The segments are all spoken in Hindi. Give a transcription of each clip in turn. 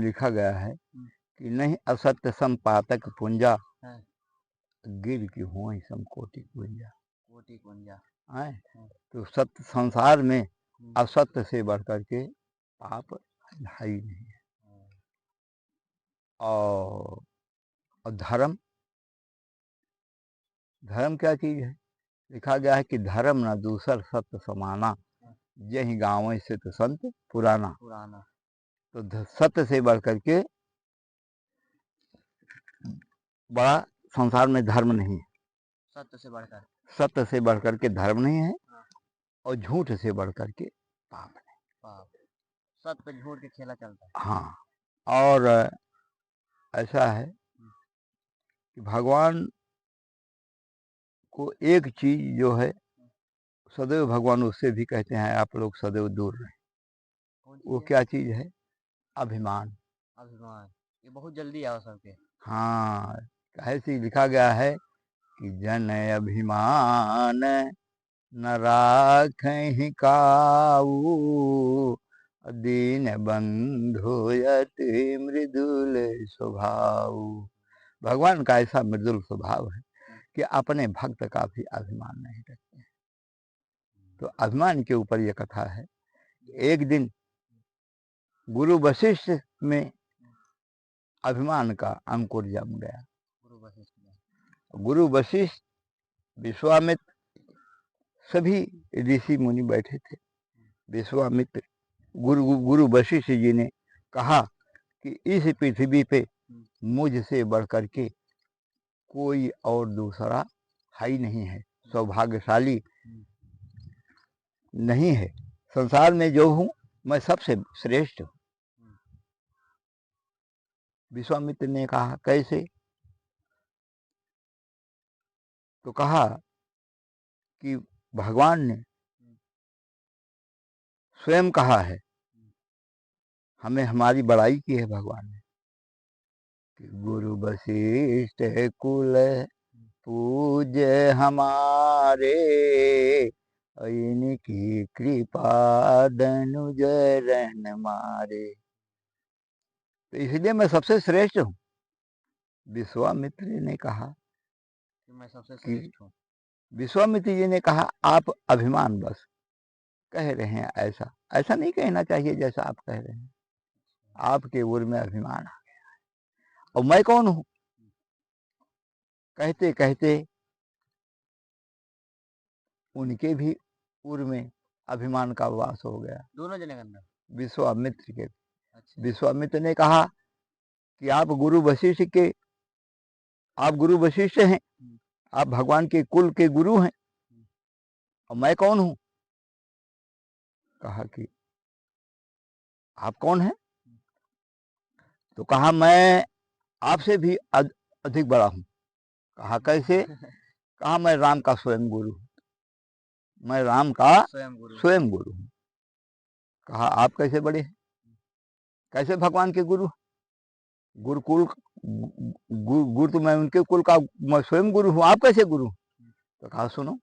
लिखा गया है कि नहीं असत्य संपातक पुंजा, गिर की हो समकोटि कुंजा। कोटि कुंजा है तो सत्य संसार में असत्य से बढ़कर के पाप है ही नहीं है। और धर्म, धर्म क्या चीज है? लिखा गया है कि धर्म न दूसर सत्य समाना, यही गाँव से तो संत पुराना। तो सत्य से बढ़कर के बड़ा संसार में धर्म नहीं है। सत्य से बढ़कर के धर्म नहीं है, और झूठ से बढ़कर के पाप नहीं। सत्य पे झूठ के खेला चलता है। हाँ, और ऐसा है कि भगवान को एक चीज जो है सदैव, भगवान उससे भी कहते हैं आप लोग सदैव दूर रहें। वो क्या चीज है? अभिमान। ये बहुत जल्दी आओ सबके। हाँ, ऐसे लिखा गया है कि जन अभिमान न राखहि काऊ, दीन बंधु अति मृदुल स्वभाव। भगवान का ऐसा मृदुल स्वभाव है कि अपने भक्त का भी अभिमान नहीं रखते। तो अभिमान के ऊपर यह कथा है। एक दिन गुरु वशिष्ठ में अभिमान का अंकुर जम गया। गुरु वशिष्ठ, विश्वामित्र, सभी ऋषि मुनि बैठे थे। विश्वामित्र गुरु वशिष्ठ जी ने कहा कि इस पृथ्वी पे मुझसे बढ़कर के कोई और दूसरा है ही नहीं है, सौभाग्यशाली नहीं है। संसार में जो हूँ मैं सबसे श्रेष्ठ हूँ। विश्वामित्र ने कहा कैसे? तो कहा कि भगवान ने स्वयं कहा है, हमें हमारी बड़ाई की है भगवान ने कि गुरु वशिष्ठ कुल पूज्य हमारे, इनकी कृपा दनुज रहन मारे। तो इसलिए मैं सबसे श्रेष्ठ हूँ। विश्वामित्र ने कहा कि मैं सबसे श्रेष्ठ हूँ। विश्वामित्र जी ने कहा आप अभिमान बस कह रहे हैं, ऐसा ऐसा नहीं कहना चाहिए जैसा आप कह रहे हैं। आपके उर में अभिमान आ गया है, और मैं कौन हूँ? कहते कहते उनके भी उर में अभिमान का वास हो गया। दोनों जने के अंदर? विश्वामित्र के। विश्वामित्र ने कहा कि आप गुरु वशिष्ठ हैं, आप भगवान के कुल के गुरु हैं, और मैं कौन हूं? कहा कि आप कौन हैं? तो कहा मैं आपसे भी अधिक बड़ा हूं। कहा कैसे? कहा मैं राम का स्वयं गुरु हूं, मैं राम का स्वयं गुरु हूं। कहा आप कैसे बड़े हैं? कैसे भगवान के गुरु? गुरुकुल गुरु तो मैं उनके कुल का, मैं स्वयं गुरु हूँ, आप कैसे गुरु? तो कहा सुनो।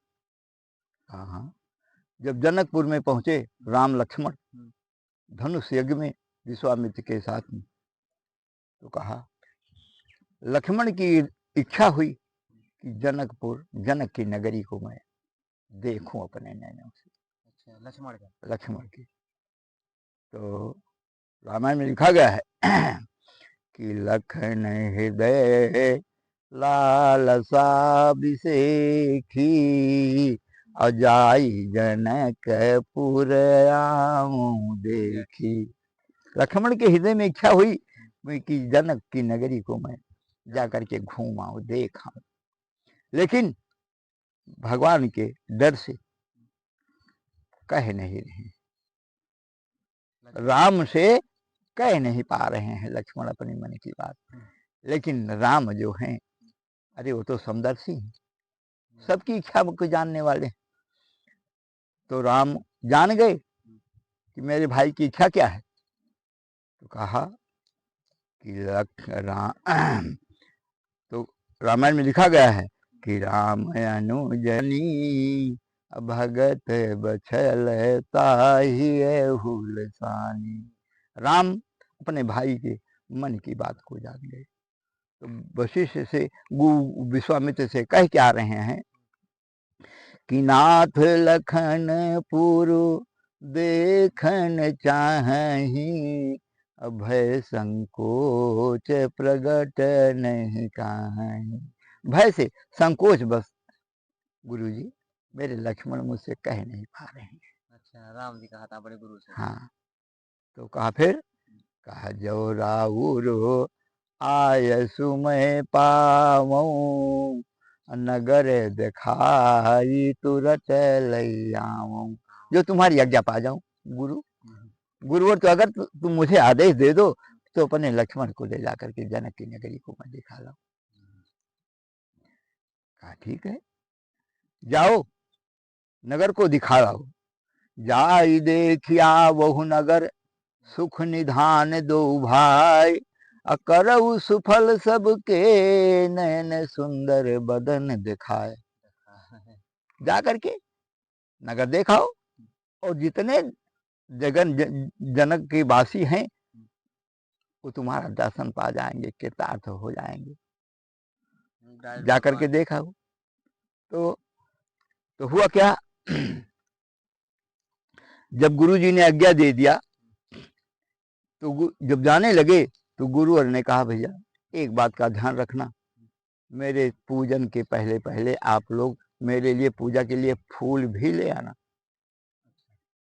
हाँ, जब जनकपुर में पहुंचे राम लक्ष्मण धनुष यज्ञ में विश्वामित्र के साथ में, तो कहा लक्ष्मण की इच्छा हुई कि जनक की नगरी को मैं देखूं अपने नैनों से। अच्छा, लक्ष्मण की। तो रामायण में लिखा गया है कि लखन हृदय लालसा बिसेखी, अजाई जनकपुर आऊं देखी। लक्ष्मण के हृदय में इच्छा हुई कि जनक की नगरी को मैं जाकर के घूमाऊं, देखाऊं, लेकिन भगवान के डर से कह नहीं रहे, राम से कह नहीं पा रहे हैं लक्ष्मण अपनी मन की बात। लेकिन राम जो हैं, अरे वो तो समदर्शी हैं, सबकी इच्छा को जानने वाले। तो राम जान गए कि मेरे भाई की इच्छा क्या है। तो कहा कि तो रामायण में लिखा गया है कि राम अनुजनी भगत बछल ताहि हुलसानी। राम अपने भाई के मन की बात को जान गए। तो वशिष्ठ से विश्वामित्र से कह क्या रहे हैं कि नाथ लखन पुरु देखन चाहि, भय संकोच प्रगट नहीं काहि। भय से संकोच बस गुरुजी मेरे लक्ष्मण मुझसे कह नहीं पा रहे हैं। अच्छा, राम जी कहा था बड़े गुरु से। हाँ, तो कहा फिर कहा जो राउर आय सुमय पावऊं, नगर दिखाई तुरत लैयाऊं। जो तुम्हारी आज्ञा पा जाऊं गुरु। गुरुवर तो अगर तुम मुझे आदेश दे दो तो अपने लक्ष्मण को ले जाकर के जनक की नगरी को मैं दिखा लाऊं। कहा ठीक है, जाओ नगर को दिखा लाओ। जाई देखिया बहु नगर, सुख निधान दो भाई, करऊ सुफल सबके, नयन सुंदर बदन दिखाए। जा करके नगर देखाओ और जितने जनक के वासी हैं वो तुम्हारा दर्शन पा जाएंगे, कृतार्थ हो जाएंगे। जा करके देखा हो तो हुआ क्या जब गुरुजी ने आज्ञा दे दिया तो जब जाने लगे तो गुरुवर ने कहा भैया एक बात का ध्यान रखना, मेरे पूजन के पहले पहले आप लोग मेरे लिए पूजा के लिए फूल भी ले आना।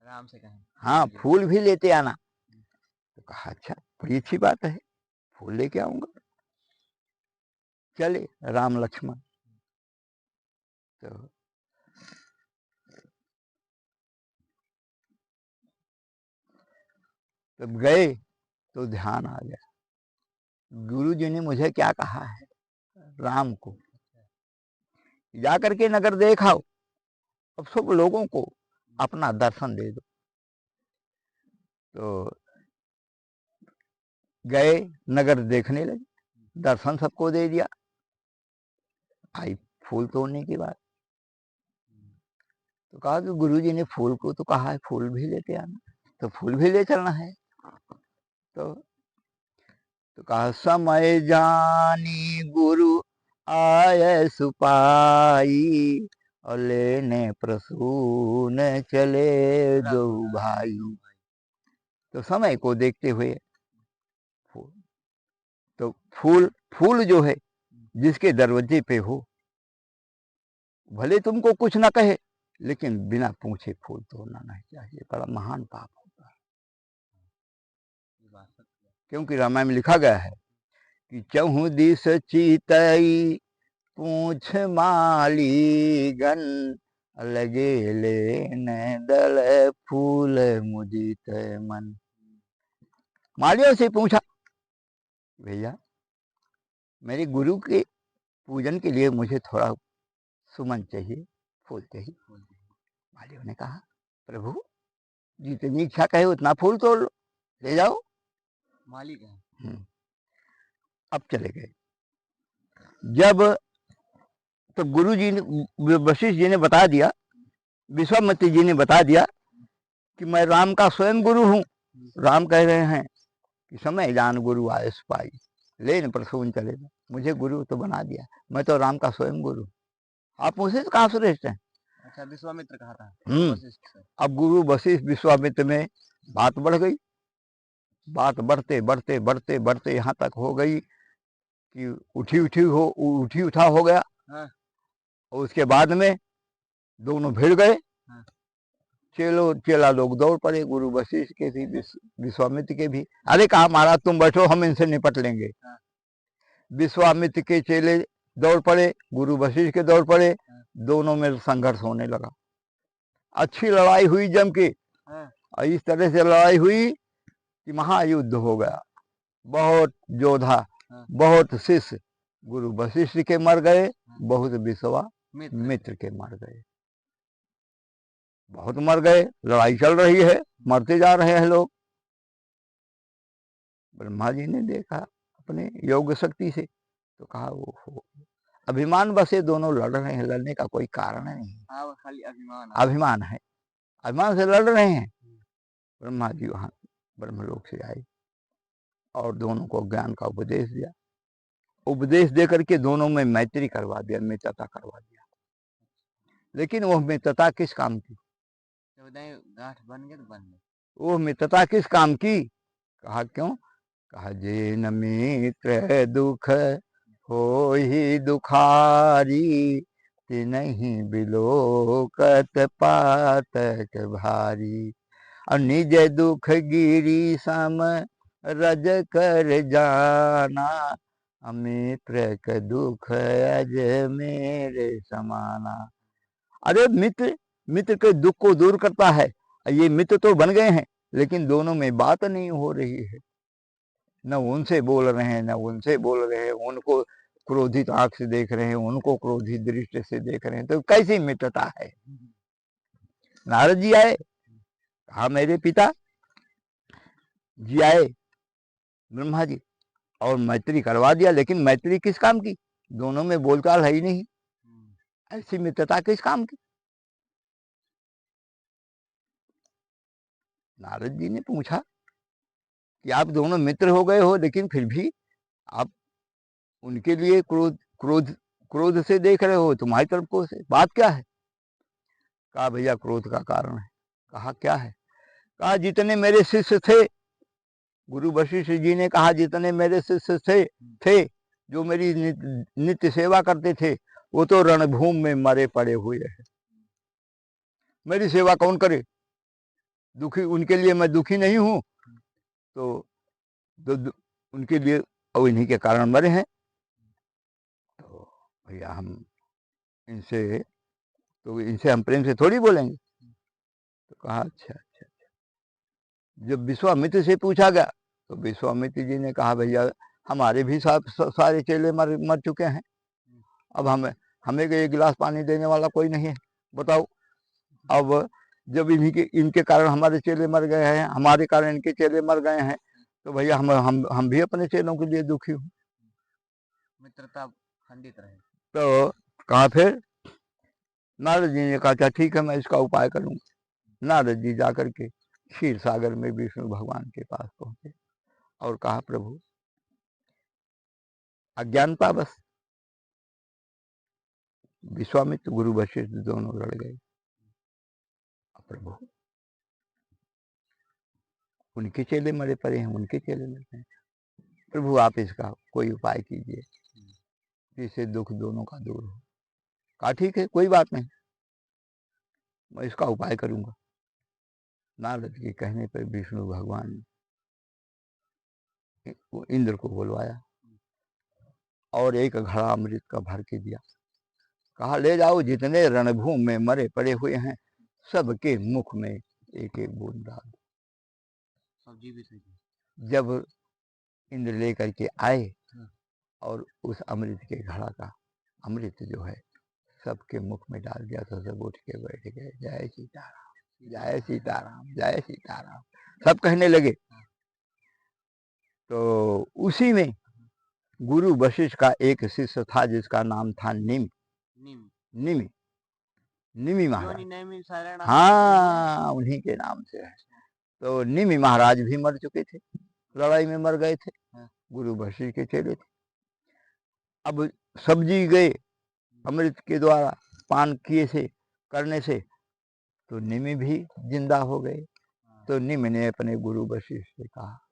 राम से कहें। हाँ, फूल भी लेते आना। तो कहा अच्छा बड़ी अच्छी बात है, फूल लेके आऊंगा। चले राम लक्ष्मण। तो तब गए तो ध्यान आ गया, गुरु जी ने मुझे क्या कहा है राम को, जाकर के नगर देखाओ अब सब लोगों को अपना दर्शन दे दो। तो गए नगर देखने लगे, दर्शन सबको दे दिया। आई फूल तोड़ने की बात, तो कहा कि गुरुजी ने फूल को तो कहा है फूल भी लेते आना, तो फूल भी ले चलना है। तो कहा समय जानी गुरु आय सुपाई, और लेने प्रसून चले दो भाई। तो समय को देखते हुए फूल, तो फूल जो है जिसके दरवाजे पे हो, भले तुमको कुछ ना कहे लेकिन बिना पूछे फूल तोड़ना नहीं चाहिए, बड़ा महान पाप होता है। क्योंकि रामायण में लिखा गया है कि चहु दिस चीतई पूछ माली गन, लगे लेने दल फूल मुदित मन। मालियों से पूछा भैया मेरे गुरु के पूजन के लिए मुझे थोड़ा सुमन चाहिए, फूल चाहिए। मालियों ने कहा प्रभु जितनी इच्छा कहे उतना फूल तोड़ लो, ले जाओ। मालिक है। अब चले गए। जब तो गुरु जी ने वशिष्ठ जी ने बता दिया, विश्वामित्र जी ने बता दिया कि मैं राम का स्वयं गुरु हूँ। राम कह रहे हैं कि समय जान गुरु आए पाई, लेन प्रसून चलेगा। मुझे गुरु तो बना दिया, मैं तो राम का स्वयं गुरु। आप मुझसे कहाँ श्रेष्ठ हैं? अच्छा, विश्वामित्र कहा था। अब गुरु वशिष्ठ विश्वामित्र में बात बढ़ गई। बात बढ़ते बढ़ते बढ़ते बढ़ते यहाँ तक हो गई कि उठी उठा हो गया। हाँ। और उसके बाद में दोनों भिड़ गए। हाँ। चेला लोग दौड़ पड़े, गुरु वशिष्ठ के भी विश्वामित्र के भी। अरे कहा महाराज तुम बैठो हम इनसे निपट लेंगे। हाँ। विश्वामित्र के चेले दौड़ पड़े, गुरु वशिष्ठ के दौड़ पड़े। हाँ। दोनों में संघर्ष होने लगा, अच्छी लड़ाई हुई जम के। हाँ। और इस तरह से लड़ाई हुई कि महायुद्ध हो गया। बहुत योद्धा, बहुत शिष्य गुरु वशिष्ठ के मर गए, बहुत विश्वामित्र के मर गए, बहुत मर गए। लड़ाई चल रही है, मरते जा रहे हैं लोग। ब्रह्मा जी ने देखा अपने योग शक्ति से, तो कहा वो हो अभिमान बसे दोनों लड़ रहे हैं, लड़ने का कोई कारण नहीं। खाली अभिमान है, अभिमान से लड़ रहे हैं। ब्रह्मा जी वहां ब्रह्मलोक से आए और दोनों को ज्ञान का उपदेश दिया। उपदेश दे करके दोनों में मैत्री करवा दिया, मित्रता करवा दिया। लेकिन वह मित्रता किस काम की? तो बताइए, गांठ बन गए तो बन गए। वो मित्रता किस काम की? कहा क्यों? कहा जे न मित्र दुख हो ही दुखारी, नहीं बिलोकत पातक भारी। और निज दुख गिरी सम रज कर जाना, मित्र के दुख अज मेरे समाना। अरे मित्र, मित्र के दुख को दूर करता है। ये मित्र तो बन गए हैं, लेकिन दोनों में बात नहीं हो रही है। न उनसे बोल रहे हैं, न उनसे बोल रहे हैं। उनको क्रोधित आंख से देख रहे हैं, उनको क्रोधित दृष्टि से देख रहे हैं। तो कैसी मित्रता है? नारद जी आए, कहा मेरे पिता जी आए ब्रह्मा जी, और मैत्री करवा दिया। लेकिन मैत्री किस काम की? दोनों में बोलचाल है ही नहीं। ऐसी मित्रता किस काम की? नारद जी ने पूछा कि आप दोनों मित्र हो गए हो, लेकिन फिर भी आप उनके लिए क्रोध क्रोध क्रोध से देख रहे हो, तुम्हारी तरफ को से बात क्या है? कहा भैया क्रोध का कारण है। कहा क्या है? कहा जितने मेरे शिष्य थे, गुरु वशिष्ठ जी ने कहा जितने मेरे शिष्य थे जो मेरी नित्य सेवा करते थे, वो तो रणभूमि में मरे पड़े हुए हैं। मेरी सेवा कौन करे? दुखी उनके लिए मैं दुखी नहीं हूं, तो उनके लिए और इन्हीं के कारण मरे हैं। तो भैया हम इनसे हम प्रेम से थोड़ी बोलेंगे। तो कहा अच्छा अच्छा अच्छा। जब विश्वामित्र से पूछा गया, तो विश्वामित्र जी ने कहा भैया हमारे भी सारे चेले मर चुके हैं। अब हमें एक गिलास पानी देने वाला कोई नहीं है, बताओ। अब जब इनके कारण हमारे चेले मर गए हैं, हमारे कारण इनके चेले मर गए हैं, तो भैया हम भी अपने चेलों के लिए दुखी हूँ। मित्रता खंडित रहे। तो कहा फिर नारद जी ने कहा अच्छा ठीक है, मैं इसका उपाय करूंगा। नारद जी जाकर के क्षीर सागर में विष्णु भगवान के पास पहुंचे और कहा प्रभु अज्ञानता बस विश्वामित्र गुरु वशिष्ठ दोनों लड़ गए। प्रभु उनके चेले मरे पड़े हैं, उनके चेले मरे हैं। प्रभु आप इसका कोई उपाय कीजिए जिससे दुख दोनों का दूर हो। कहा ठीक है, कोई बात नहीं, मैं इसका उपाय करूंगा। नारद के कहने पर विष्णु भगवान ने इंद्र को बुलवाया और एक घड़ा अमृत का भर के दिया। कहा ले जाओ, जितने रणभूमि में मरे पड़े हुए हैं सबके मुख में एक एक बूंद डाल दो। सब्जी भी सही। जब जब इंद्र लेकर के आए और उस अमृत के घड़ा का अमृत जो है सबके मुख में डाल दिया, तो सब उठ के बैठ गए। जय सीताराम, जय सीताराम, जय सीताराम सब कहने लगे। तो उसी में गुरु वशिष्ठ का एक शिष्य था जिसका नाम था निमि महाराज। हाँ, उन्हीं के नाम से है। तो निमि महाराज भी मर चुके थे, लड़ाई में मर गए थे, गुरु वशिष्ठ के चेले थे। अब सब्जी गए अमृत के द्वारा पान किए से करने से, तो निमि भी जिंदा हो गए। तो निमि ने अपने गुरु वशिष्ठ से कहा